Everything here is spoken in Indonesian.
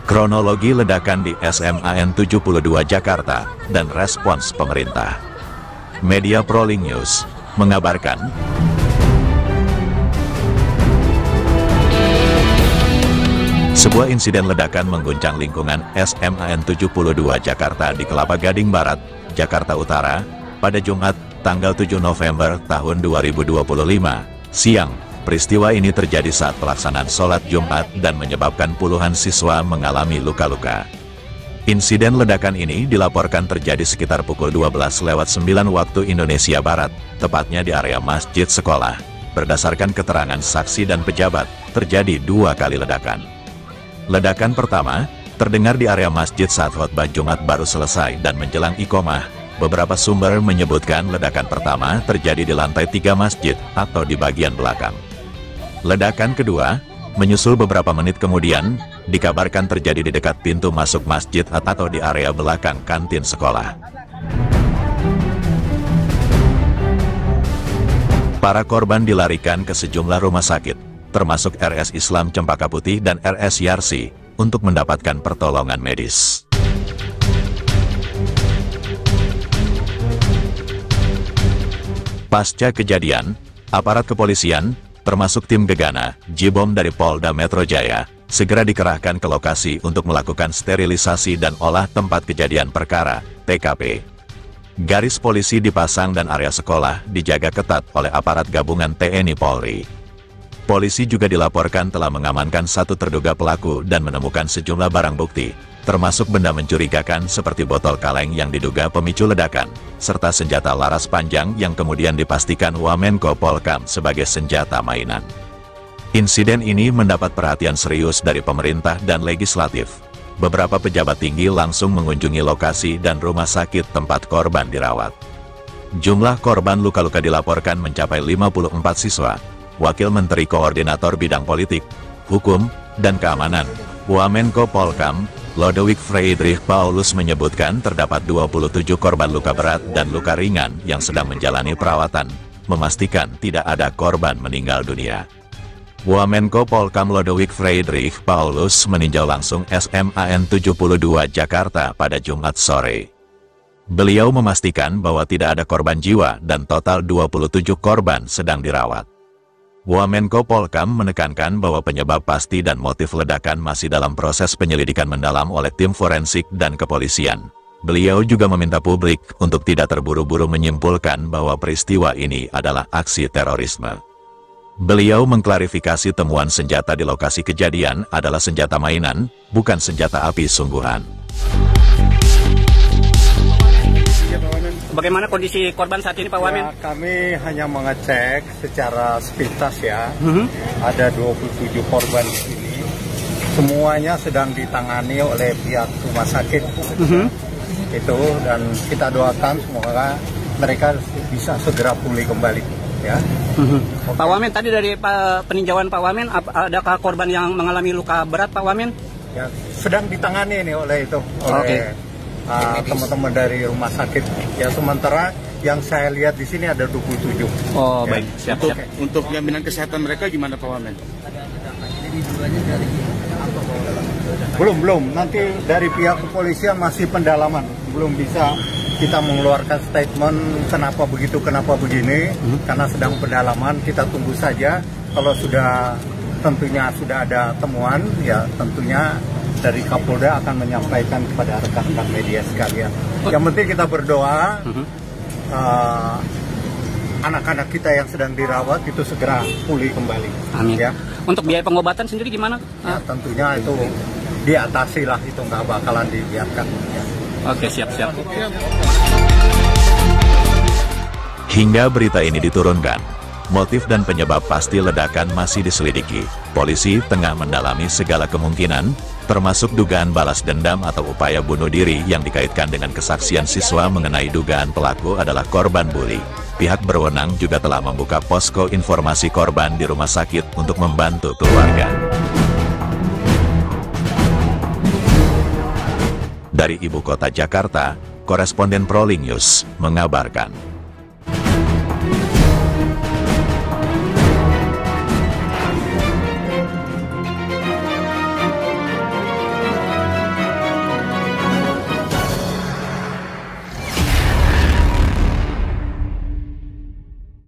Kronologi ledakan di SMAN 72 Jakarta dan respons pemerintah. Media Prolink News mengabarkan, sebuah insiden ledakan mengguncang lingkungan SMAN 72 Jakarta di Kelapa Gading Barat, Jakarta Utara, pada Jumat, tanggal 7 November tahun 2025, siang. Peristiwa ini terjadi saat pelaksanaan sholat Jumat dan menyebabkan puluhan siswa mengalami luka-luka. Insiden ledakan ini dilaporkan terjadi sekitar pukul 12:09 waktu Indonesia Barat, tepatnya di area masjid sekolah. Berdasarkan keterangan saksi dan pejabat, terjadi 2 kali ledakan. Ledakan pertama, terdengar di area masjid saat khotbah Jumat baru selesai dan menjelang iqomah. Beberapa sumber menyebutkan ledakan pertama terjadi di lantai 3 masjid atau di bagian belakang. Ledakan kedua, menyusul beberapa menit kemudian, dikabarkan terjadi di dekat pintu masuk masjid atau di area belakang kantin sekolah. Para korban dilarikan ke sejumlah rumah sakit, termasuk RS Islam Cempaka Putih dan RS Yarsi, untuk mendapatkan pertolongan medis. Pasca kejadian, aparat kepolisian, termasuk tim Gegana, Jibom dari Polda Metro Jaya, segera dikerahkan ke lokasi untuk melakukan sterilisasi dan olah tempat kejadian perkara, TKP. Garis polisi dipasang dan area sekolah dijaga ketat oleh aparat gabungan TNI Polri. Polisi juga dilaporkan telah mengamankan 1 terduga pelaku dan menemukan sejumlah barang bukti, termasuk benda mencurigakan seperti botol kaleng yang diduga pemicu ledakan, serta senjata laras panjang yang kemudian dipastikan Wamenko Polkam sebagai senjata mainan. Insiden ini mendapat perhatian serius dari pemerintah dan legislatif. Beberapa pejabat tinggi langsung mengunjungi lokasi dan rumah sakit tempat korban dirawat. Jumlah korban luka-luka dilaporkan mencapai 54 siswa. Wakil Menteri Koordinator Bidang Politik, Hukum, dan Keamanan, Wamenko Polkam, Lodewijk Friedrich Paulus menyebutkan terdapat 27 korban luka berat dan luka ringan yang sedang menjalani perawatan, memastikan tidak ada korban meninggal dunia. Wamenko Polkam Lodewijk Friedrich Paulus meninjau langsung SMAN 72 Jakarta pada Jumat sore. Beliau memastikan bahwa tidak ada korban jiwa dan total 27 korban sedang dirawat. Wamenko Polkam menekankan bahwa penyebab pasti dan motif ledakan masih dalam proses penyelidikan mendalam oleh tim forensik dan kepolisian. Beliau juga meminta publik untuk tidak terburu-buru menyimpulkan bahwa peristiwa ini adalah aksi terorisme. Beliau mengklarifikasi temuan senjata di lokasi kejadian adalah senjata mainan, bukan senjata api sungguhan. Bagaimana kondisi korban saat ini, Pak Wamen? Ya, kami hanya mengecek secara sepintas ya. Ada 27 korban di sini. Semuanya sedang ditangani oleh pihak rumah sakit. Itu, dan kita doakan semoga mereka bisa segera pulih kembali. Ya. Pak Wamen, tadi dari peninjauan Pak Wamen, adakah korban yang mengalami luka berat, Pak Wamen? Ya, sedang ditangani nih oleh teman-teman dari rumah sakit. Ya, sementara yang saya lihat di sini ada 27. Oh, ya. Baik. Siap. Untuk jaminan kesehatan mereka gimana, Pak Wamen? Belum. Nanti dari pihak kepolisian masih pendalaman. Belum bisa kita mengeluarkan statement kenapa begitu, kenapa begini. Karena sedang pendalaman, kita tunggu saja. Kalau tentunya sudah ada temuan, ya tentunya dari Kapolda akan menyampaikan kepada rekan-rekan media sekalian. Yang penting kita berdoa anak-anak kita yang sedang dirawat itu segera pulih kembali. Amin. Ya. Untuk biaya pengobatan sendiri gimana? Ya, tentunya itu diatasi lah, itu nggak bakalan dibiarkan. Ya. Oke, siap. Hingga berita ini diturunkan, motif dan penyebab pasti ledakan masih diselidiki. Polisi tengah mendalami segala kemungkinan, termasuk dugaan balas dendam atau upaya bunuh diri yang dikaitkan dengan kesaksian siswa mengenai dugaan pelaku adalah korban bully. Pihak berwenang juga telah membuka posko informasi korban di rumah sakit untuk membantu keluarga. Dari Ibu Kota Jakarta, Koresponden Prolink News mengabarkan.